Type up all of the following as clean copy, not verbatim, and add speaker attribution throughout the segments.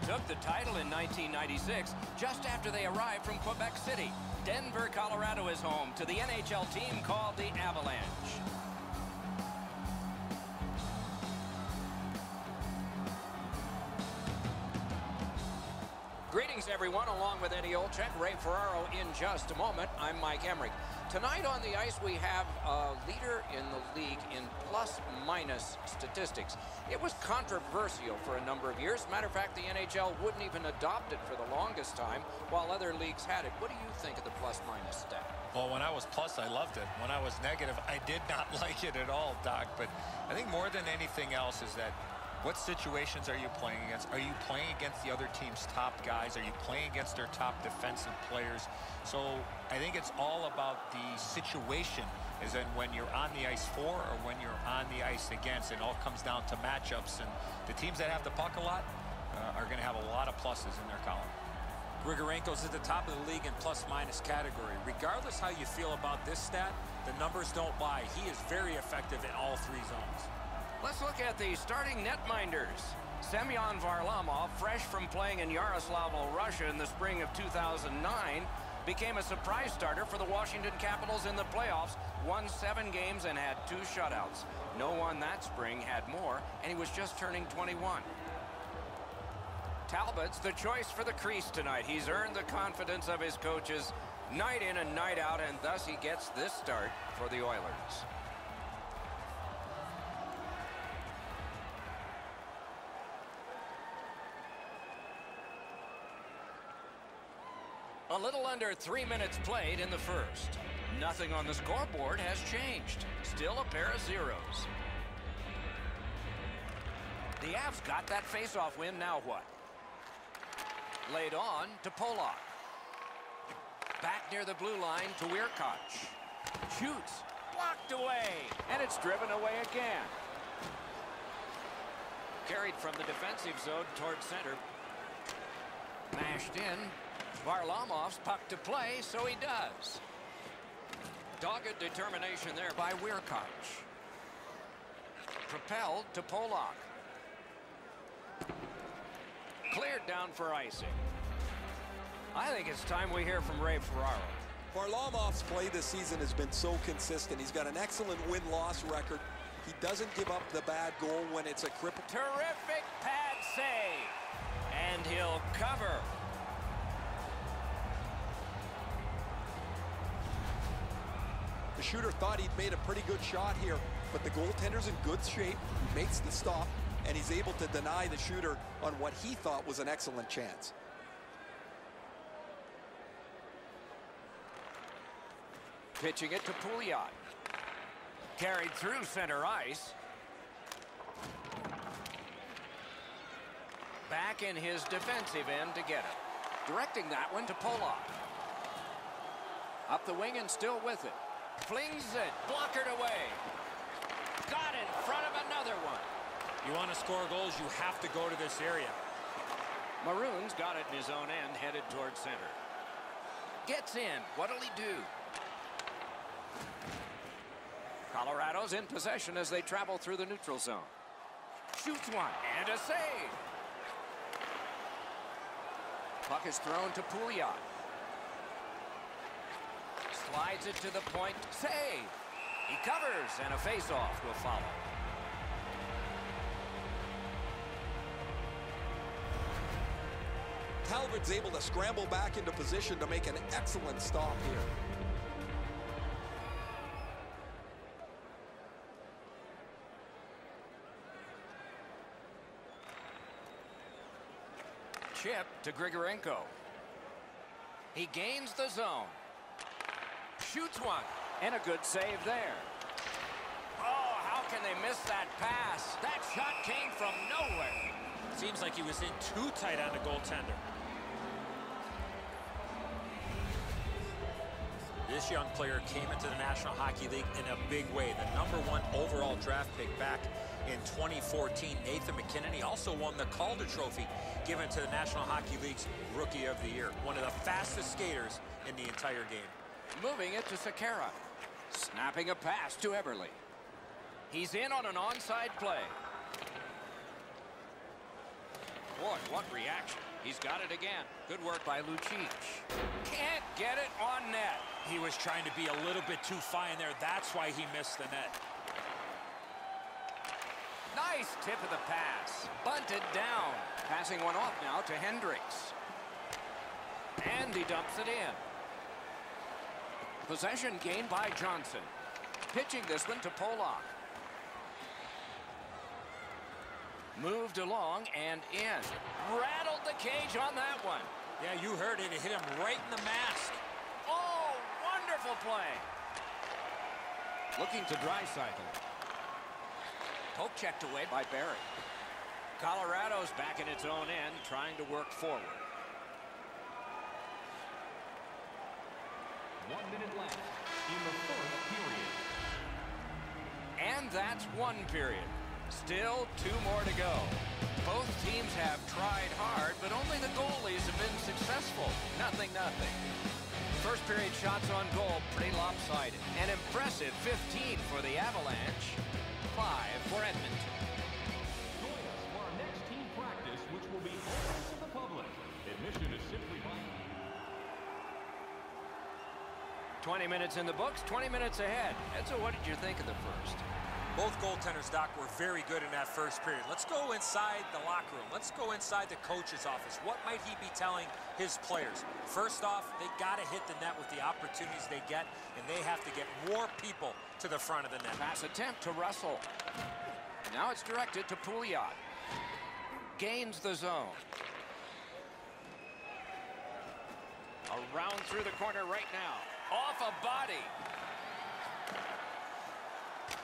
Speaker 1: took the title in 1996, just after they arrived from Quebec City. Denver, Colorado is home to the NHL team called the Avalanche. Greetings, everyone. Along with Eddie Olczyk, Ray Ferraro in just a moment. I'm Mike Emmerich. Tonight on the ice, we have a leader in the league in plus-minus statistics. It was controversial for a number of years. Matter of fact, the NHL wouldn't even adopt it for the longest time, while other leagues had it. What do you think of the plus-minus stat?
Speaker 2: Well, when I was plus, I loved it. When I was negative, I did not like it at all, Doc. But I think more than anything else is that what situations are you playing against? Are you playing against the other team's top guys? Are you playing against their top defensive players? So I think it's all about the situation, as in when you're on the ice for or when you're on the ice against. It all comes down to matchups, and the teams that have the puck a lot are going to have a lot of pluses in their column.
Speaker 3: Grigorenko's at the top of the league in plus-minus category. Regardless how you feel about this stat, the numbers don't lie. He is very effective in all three zones.
Speaker 1: Let's look at the starting netminders. Semyon Varlamov, fresh from playing in Yaroslavl, Russia in the spring of 2009, became a surprise starter for the Washington Capitals in the playoffs, won 7 games and had 2 shutouts. No one that spring had more, and he was just turning 21. Talbot's the choice for the crease tonight. He's earned the confidence of his coaches night in and night out, and thus he gets this start for the Oilers. A little under 3 minutes played in the first. Nothing on the scoreboard has changed. Still a pair of zeros. The Avs got that face-off win. Now what? Laid on to Polak. Back near the blue line to Weirkoch. Shoots. Blocked away. And it's driven away again. Carried from the defensive zone toward center. Mashed in. Varlamov's puck to play, so he does. Dogged determination there by Weirkoch. Propelled to Polak. Cleared down for icing. I think it's time we hear from Ray Ferraro.
Speaker 4: Varlamov's play this season has been so consistent. He's got an excellent win-loss record. He doesn't give up the bad goal when it's a cripple.
Speaker 1: Terrific pad save. And he'll cover.
Speaker 4: The shooter thought he'd made a pretty good shot here, but the goaltender's in good shape. He makes the stop, and he's able to deny the shooter on what he thought was an excellent chance.
Speaker 1: Pitching it to Pouliot. Carried through center ice. Back in his defensive end to get it. Directing that one to Polak. Up the wing and still with it. Flings it. Blockered away. Got in front of another one.
Speaker 3: You want to score goals, you have to go to this area.
Speaker 1: Maroon's got it in his own end, headed towards center. Gets in. What'll he do? Colorado's in possession as they travel through the neutral zone. Shoots one. And a save. Puck is thrown to Pouliot. Slides it to the point. Save. He covers, and a face-off will follow.
Speaker 4: Talbot's able to scramble back into position to make an excellent stop here.
Speaker 1: Chip to Grigorenko. He gains the zone. Shoots one. And a good save there. Oh, how can they miss that pass? That shot came from nowhere.
Speaker 3: Seems like he was in too tight on the goaltender. This young player came into the National Hockey League in a big way. The #1 overall draft pick back in 2014, Nathan McKinnon. He also won the Calder Trophy given to the National Hockey League's Rookie of the Year. One of the fastest skaters in the entire game.
Speaker 1: Moving it to Sekera. Snapping a pass to Eberle. He's in on an onside play. Boy, what reaction. He's got it again. Good work by Lucic. Can't get it on net.
Speaker 3: He was trying to be a little bit too fine there. That's why he missed the net.
Speaker 1: Nice tip of the pass. Bunted down. Passing one off now to Hendricks. And he dumps it in. Possession gained by Johnson. Pitching this one to Polak. Moved along and in. Rattled the cage on that one.
Speaker 3: Yeah, you heard it. It hit him right in the mask.
Speaker 1: Oh, wonderful play. Looking to Draisaitl. Poke checked away by Barry. Colorado's back in its own end, trying to work forward.
Speaker 5: 1 minute left in the fourth period.
Speaker 1: And that's one period. Still 2 more to go. Both teams have tried hard, but only the goalies have been successful. 0-0. First period shots on goal, pretty lopsided. An impressive 15 for the Avalanche, 5 for Edmonton.
Speaker 5: Join us for our next team practice, which will be open to the public. Admission is simply by
Speaker 1: 20 minutes in the books, 20 minutes ahead. And so what did you think of the first?
Speaker 3: Both goaltenders, Doc, were very good in that first period. Let's go inside the locker room. Let's go inside the coach's office. What might he be telling his players? First off, they got to hit the net with the opportunities they get, and they have to get more people to the front of the net.
Speaker 1: Pass attempt to Russell. Now it's directed to Pouliot. Gains the zone. Around through the corner right now. Off a body.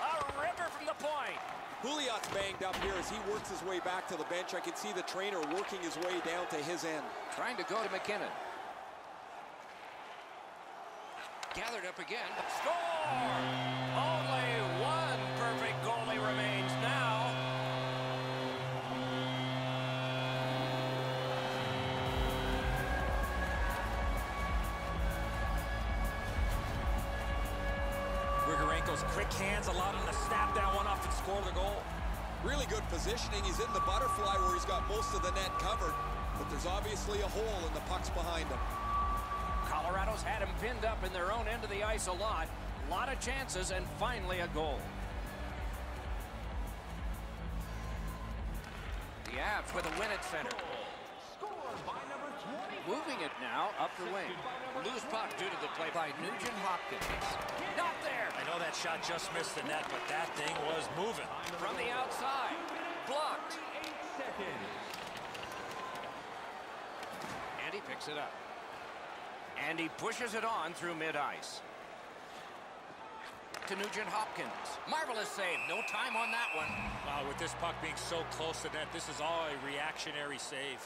Speaker 1: A ripper from the point.
Speaker 4: Pouliot's banged up here as he works his way back to the bench. I can see the trainer working his way down to his end.
Speaker 1: Trying to go to McKinnon. Gathered up again. Score! Only one perfect goalie remains now.
Speaker 3: Grigorenko's quick hands allowed him to snap that one off and score the goal.
Speaker 4: Really good positioning. He's in the butterfly where he's got most of the net covered, but there's obviously a hole and the puck's behind him.
Speaker 1: Colorado's had him pinned up in their own end of the ice a lot of chances, and finally a goal. The Avs with a win at center.
Speaker 5: scored by number 20.
Speaker 1: Moving it now up the wing. Loose puck due to the play by Nugent Hopkins. Not there.
Speaker 3: I know that shot just missed the net, but that thing was moving.
Speaker 1: From the outside. Blocked.
Speaker 5: 8 seconds.
Speaker 1: And he picks it up. And he pushes it on through mid-ice. To Nugent Hopkins. Marvelous save. No time on that one.
Speaker 3: Wow, with this puck being so close to net, this is all a reactionary save.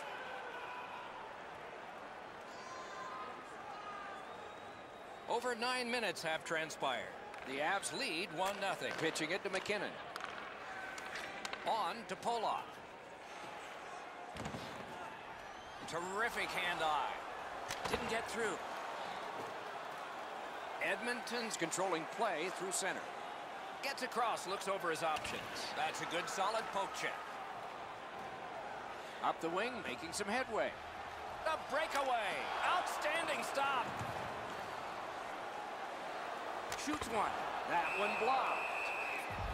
Speaker 1: Over 9 minutes have transpired. The Avs lead 1-0. Pitching it to McKinnon. On to Polak. Terrific hand-eye. Didn't get through. Edmonton's controlling play through center. Gets across, looks over his options. That's a good solid poke check. Up the wing, making some headway. The breakaway. Outstanding stop. Shoots one. That one blocked.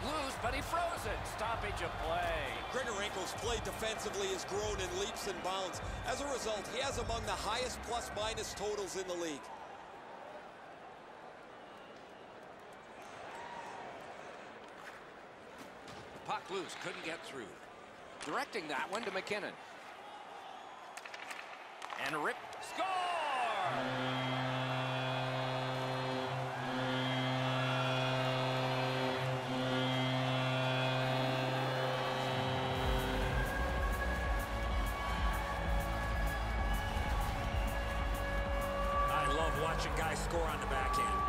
Speaker 1: Loose, but he froze it. Stoppage of play.
Speaker 4: Grigorenko's play defensively has grown in leaps and bounds. As a result, he has among the highest plus-minus totals in the league.
Speaker 1: Puck loose, couldn't get through. Directing that one to McKinnon. And ripped. Score!
Speaker 3: Watching guys score on the backhand.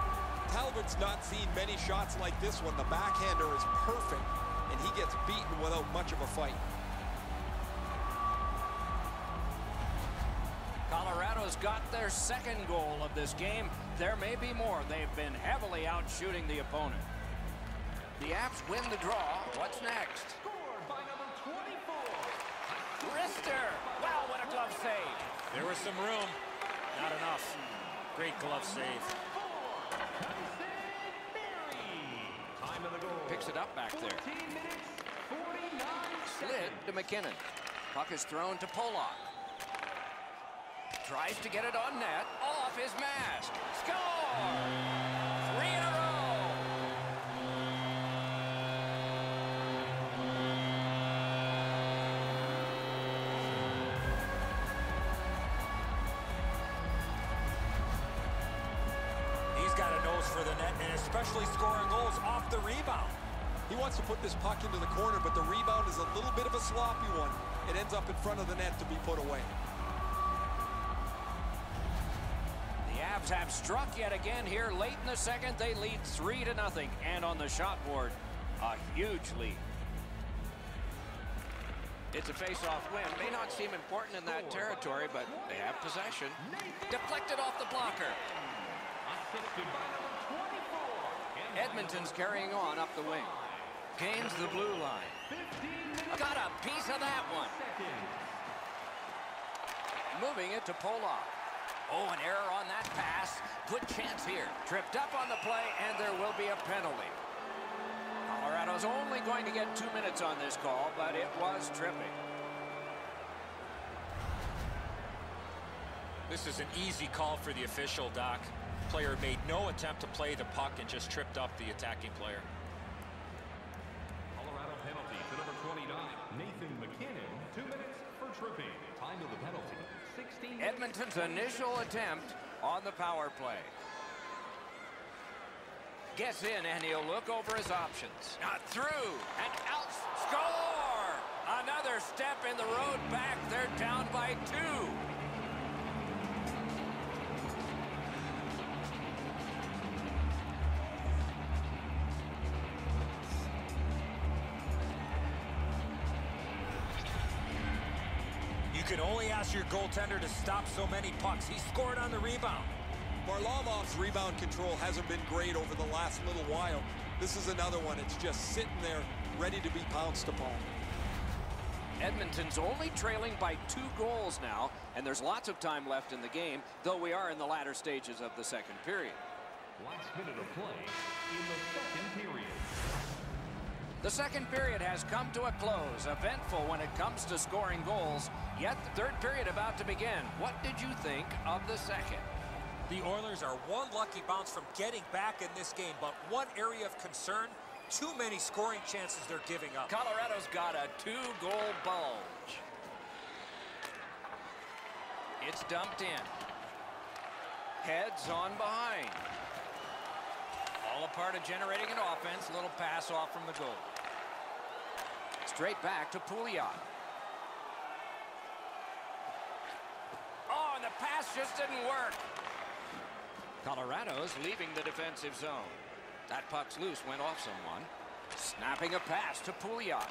Speaker 4: Talbot's not seen many shots like this one. The backhander is perfect, and he gets beaten without much of a fight.
Speaker 1: Colorado's got their second goal of this game. There may be more. They've been heavily out shooting the opponent. The Avs win the draw. What's next?
Speaker 5: Scored by number 24.
Speaker 1: Wrist Webster! Wow, what a glove save.
Speaker 3: There was some room. Not enough. Great glove save.
Speaker 5: Time of the goal.
Speaker 1: Picks it up back there.
Speaker 5: 14 minutes, 49
Speaker 1: Slid to McKinnon. Puck is thrown to Pollock. Tries to get it on net. Off his mask. Score! 3 in a row.
Speaker 3: He's got a nose for the net, and especially scoring goals off the rebound.
Speaker 4: He wants to put this puck into the corner, but the rebound is a little bit of a sloppy one. It ends up in front of the net to be put away.
Speaker 1: The Avs have struck yet again here late in the second. They lead 3-0, and on the shot board, a huge lead. It's a face-off win. May not seem important in that territory, but they have possession. Deflected off the blocker.
Speaker 5: assisted by number 24.
Speaker 1: Edmonton's carrying on up the wing. Gains the blue line.
Speaker 5: 15 minutes.
Speaker 1: Got a piece of that one. Moving it to Pollock. Oh, an error on that pass. Good chance here. Tripped up on the play, and there will be a penalty. Colorado's only going to get 2 minutes on this call, but it was tripping.
Speaker 3: This is an easy call for the official, Doc. Player made no attempt to play the puck and just tripped up the attacking player.
Speaker 5: Colorado penalty to number 29, Nathan McKinnon. 2 minutes for tripping. Time of the penalty, 16.
Speaker 1: Edmonton's initial attempt on the power play. Gets in, and he'll look over his options. Not through, and out. Score! Another step in the road back. They're down by 2.
Speaker 3: You can only ask your goaltender to stop so many pucks. He scored on the rebound.
Speaker 4: Varlamov's rebound control hasn't been great over the last little while. This is another one. It's just sitting there, ready to be pounced upon.
Speaker 1: Edmonton's only trailing by 2 goals now, and there's lots of time left in the game, though we are in the latter stages of the second period.
Speaker 5: Last minute of play in the second period.
Speaker 1: The second period has come to a close, eventful when it comes to scoring goals, yet the third period about to begin. What did you think of the second?
Speaker 3: The Oilers are one lucky bounce from getting back in this game, but one area of concern, too many scoring chances they're giving up.
Speaker 1: Colorado's got a 2-goal bulge. It's dumped in. Heads on behind. All a part of generating an offense. A little pass off from the goal. Straight back to Pouliot. Oh, and the pass just didn't work. Colorado's leaving the defensive zone. That puck's loose, went off someone. Snapping a pass to Pouliot.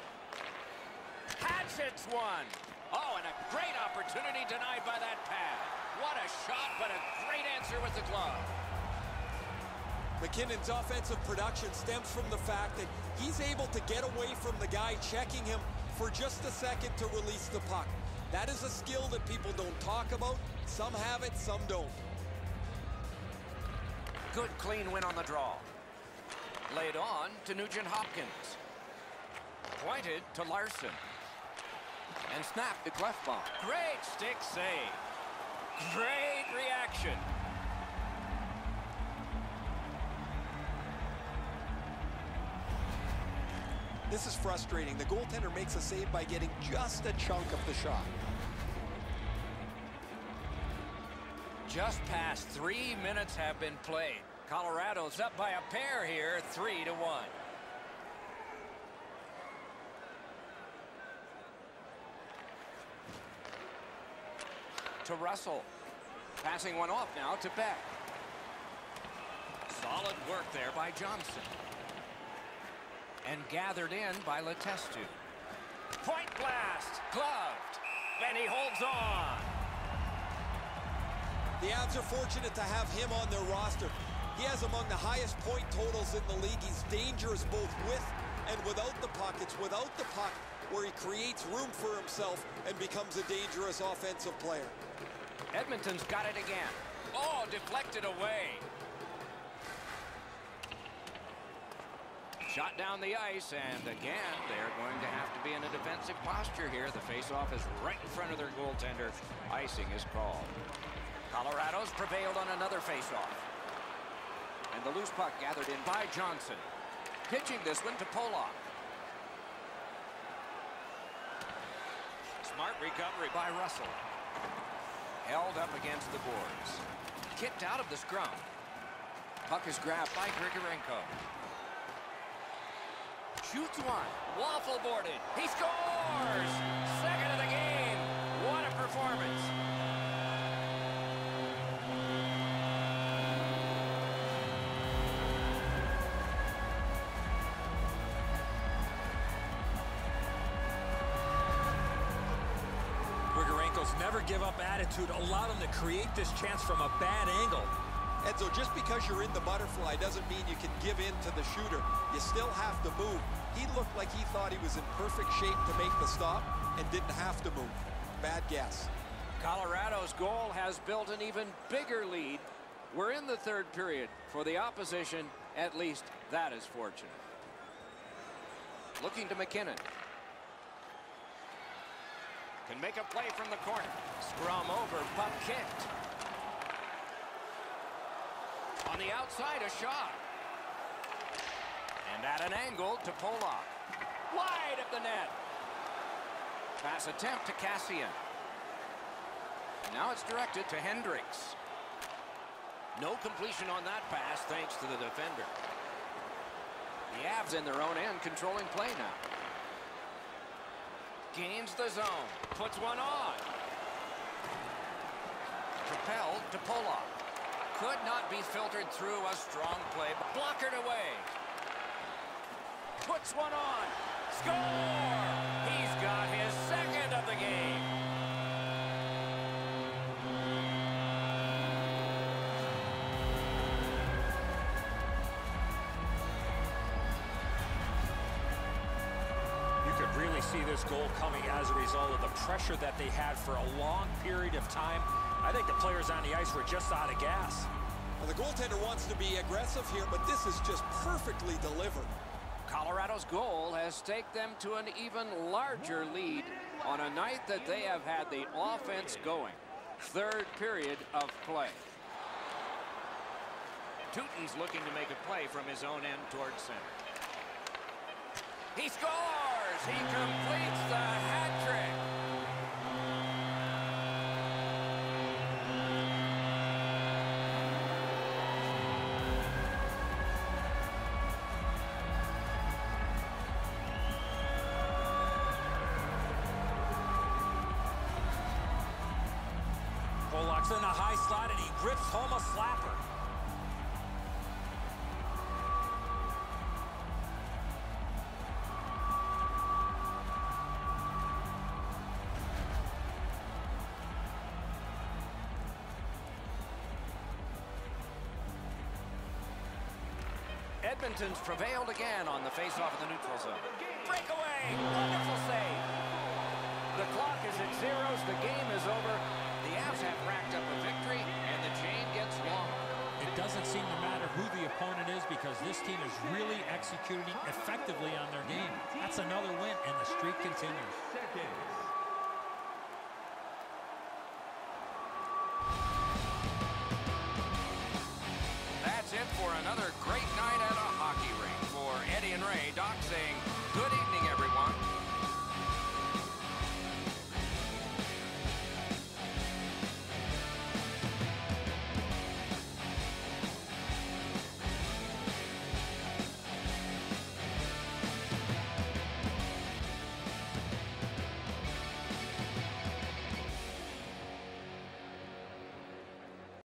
Speaker 1: Hatchets one. Oh, and a great opportunity denied by that pad. What a shot, but a great answer with the glove.
Speaker 4: McKinnon's offensive production stems from the fact that he's able to get away from the guy checking him for just a second to release the puck. That is a skill that people don't talk about. Some have it, some don't.
Speaker 1: Good clean win on the draw. Laid on to Nugent-Hopkins. Pointed to Larson. And snapped to Clefbaum. Great stick save. Great reaction.
Speaker 4: This is frustrating. The goaltender makes a save by getting just a chunk of the shot.
Speaker 1: Just past 3 minutes have been played. Colorado's up by a pair here, 3-1. To Russell. Passing one off now to Beck. Solid work there by Johnson. And gathered in by Letestu. Point blast. Gloved. And he holds on.
Speaker 4: The Avs are fortunate to have him on their roster. He has among the highest point totals in the league. He's dangerous both with and without the puck. It's without the puck where he creates room for himself and becomes a dangerous offensive player.
Speaker 1: Edmonton's got it again. Oh, deflected away. Shot down the ice, and again, they're going to have to be in a defensive posture here. The faceoff is right in front of their goaltender. Icing is called. Colorado's prevailed on another faceoff. And the loose puck gathered in by Johnson. Pitching this one to Polak. Smart recovery by Russell. Held up against the boards. Kicked out of the scrum. Puck is grabbed by Grigorenko. Shoots one. Waffle boarded. He scores! Second of the game. What a performance.
Speaker 3: Grigorenko's never give up attitude allowed him to create this chance from a bad angle.
Speaker 4: And so just because you're in the butterfly doesn't mean you can give in to the shooter. You still have to move. He looked like he thought he was in perfect shape to make the stop and didn't have to move. Bad guess.
Speaker 1: Colorado's goal has built an even bigger lead. We're in the third period. For the opposition, at least that is fortunate. Looking to McKinnon. Can make a play from the corner. Scrum over, puck kicked. On the outside, a shot. And at an angle to Polak. Wide of the net. Pass attempt to Cassian. Now it's directed to Hendricks. No completion on that pass thanks to the defender. The Avs in their own end controlling play now. Gains the zone. Puts one on. Propelled to Polak. Could not be filtered through a strong play. Blockered away. Puts one on. Score! He's got his second of the game.
Speaker 3: You could really see this goal coming as a result of the pressure that they had for a long period of time. I think the players on the ice were just out of gas.
Speaker 4: Well, the goaltender wants to be aggressive here, but this is just perfectly delivered.
Speaker 1: Colorado's goal has staked them to an even larger lead on a night that they have had the offense going. Third period of play. Teuton's looking to make a play from his own end towards center. He scores! He completes the hat trick.
Speaker 3: Polak's in a high slot and he grips home a slapper.
Speaker 1: Edmonton's prevailed again on the faceoff in the neutral zone. Breakaway! Wonderful save. The clock is at zeros. The game is over. The Avs have racked up a victory, and the chain gets longer.
Speaker 6: It doesn't seem to matter who the opponent is because this team is really executing effectively on their game. That's another win, and the streak continues.
Speaker 1: That's it for another great night at a hockey rink. For Eddie and Ray, Doc saying good evening, everyone.